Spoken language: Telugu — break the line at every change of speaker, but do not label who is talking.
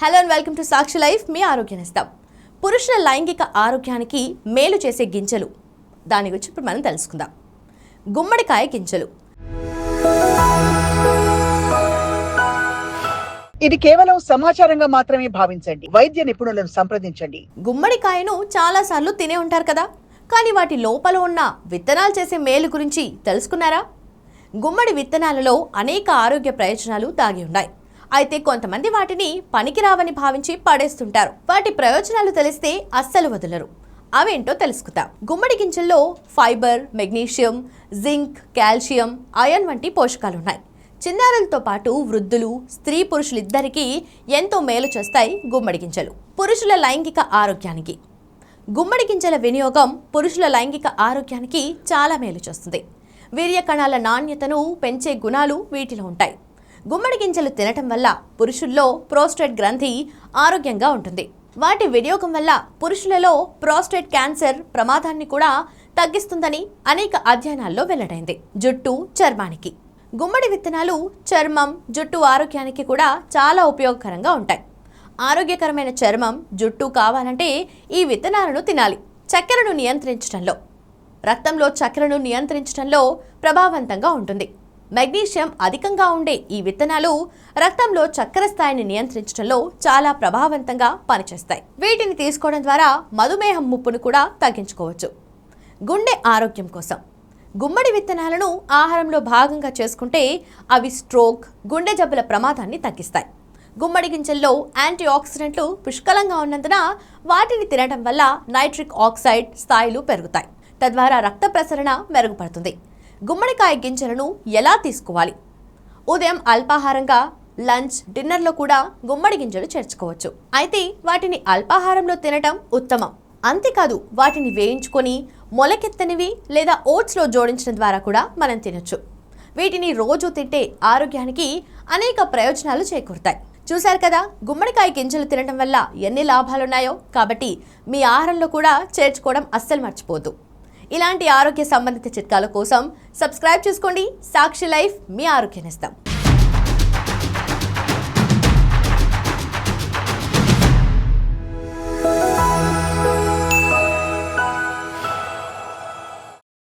Hello and welcome to Sakshi life. మీ ఆరోగ్య నేస్తం. పురుషుల లైంగిక ఆరోగ్యానికి మేలు చేసే గింజలు, దాని గురించి ఇప్పుడు మనం తెలుసుకుందాం. గుమ్మడికాయ గింజలు.
ఇది కేవలం సమాచారంగా మాత్రమే భావించండి. వైద్య నిపుణులను సంప్రదించండి.
గుమ్మడికాయను చాలా సార్లు తినే ఉంటారు కదా, కానీ వాటి లోపల ఉన్న విత్తనాలు చేసే మేలు గురించి తెలుసుకున్నారా? గుమ్మడి విత్తనాలలో అనేక ఆరోగ్య ప్రయోజనాలు దాగి ఉన్నాయి. అయితే కొంతమంది వాటిని పనికిరావని భావించి పడేస్తుంటారు. వాటి ప్రయోజనాలు తెలిస్తే అస్సలు వదలరు. అవేంటో తెలుసుకుందాం. గుమ్మడి గింజల్లో fibre, magnesium, zinc, calcium, iron వంటి పోషకాలు ఉన్నాయి. చిన్నారులతో పాటు వృద్ధులు, స్త్రీ పురుషులిద్దరికీ ఎంతో మేలు చేస్తాయి గుమ్మడి గింజలు. పురుషుల లైంగిక ఆరోగ్యానికి గుమ్మడి గింజల వినియోగం పురుషుల లైంగిక ఆరోగ్యానికి చాలా మేలు చేస్తుంది. వీర్య కణాల నాణ్యతను పెంచే గుణాలు వీటిలో ఉంటాయి. గుమ్మడి గింజలు తినటం వల్ల పురుషుల్లో ప్రోస్టేట్ గ్రంథి ఆరోగ్యంగా ఉంటుంది. వాటి వినియోగం వల్ల పురుషులలో ప్రోస్టేట్ క్యాన్సర్ ప్రమాదాన్ని కూడా తగ్గిస్తుందని అనేక అధ్యయనాల్లో వెల్లడైంది. జుట్టు, చర్మానికి గుమ్మడి విత్తనాలు చర్మం, జుట్టు ఆరోగ్యానికి కూడా చాలా ఉపయోగకరంగా ఉంటాయి. ఆరోగ్యకరమైన చర్మం, జుట్టు కావాలంటే ఈ విత్తనాలను తినాలి. చక్కెరను నియంత్రించడంలో, రక్తంలో చక్కెరను నియంత్రించడంలో ప్రభావవంతంగా ఉంటుంది. మెగ్నీషియం అధికంగా ఉండే ఈ విత్తనాలు రక్తంలో చక్కెర స్థాయిని నియంత్రించడంలో చాలా ప్రభావవంతంగా పనిచేస్తాయి. వీటిని తీసుకోవడం ద్వారా మధుమేహం ముప్పును కూడా తగ్గించుకోవచ్చు. గుండె ఆరోగ్యం కోసం గుమ్మడి విత్తనాలను ఆహారంలో భాగంగా చేసుకుంటే అవి స్ట్రోక్, గుండె జబ్బుల ప్రమాదాన్ని తగ్గిస్తాయి. గుమ్మడి గింజల్లో యాంటీ ఆక్సిడెంట్లు పుష్కలంగా ఉన్నందున వాటిని తినడం వల్ల నైట్రిక్ ఆక్సైడ్ స్థాయిలు పెరుగుతాయి. తద్వారా రక్త ప్రసరణ మెరుగుపడుతుంది. గుమ్మడికాయ గింజలను ఎలా తీసుకోవాలి? ఉదయం అల్పాహారంగా, లంచ్, డిన్నర్లో కూడా గుమ్మడి గింజలు చేర్చుకోవచ్చు. అయితే వాటిని అల్పాహారంలో తినటం ఉత్తమం. అంతేకాదు, వాటిని వేయించుకొని మొలకెత్తనివి లేదా ఓట్స్లో జోడించడం ద్వారా కూడా మనం తినొచ్చు. వీటిని రోజు తింటే ఆరోగ్యానికి అనేక ప్రయోజనాలు చేకూరుతాయి. చూశారు కదా, గుమ్మడికాయ గింజలు తినడం వల్ల ఎన్ని లాభాలున్నాయో. కాబట్టి మీ ఆహారంలో కూడా చేర్చుకోవడం అస్సలు మర్చిపోవద్దు. ఇలాంటి ఆరోగ్య సంబంధిత చిట్కాల కోసం సబ్స్క్రైబ్ చేసుకోండి. సాక్షి లైఫ్, మీ ఆరోగ్య నేస్తం.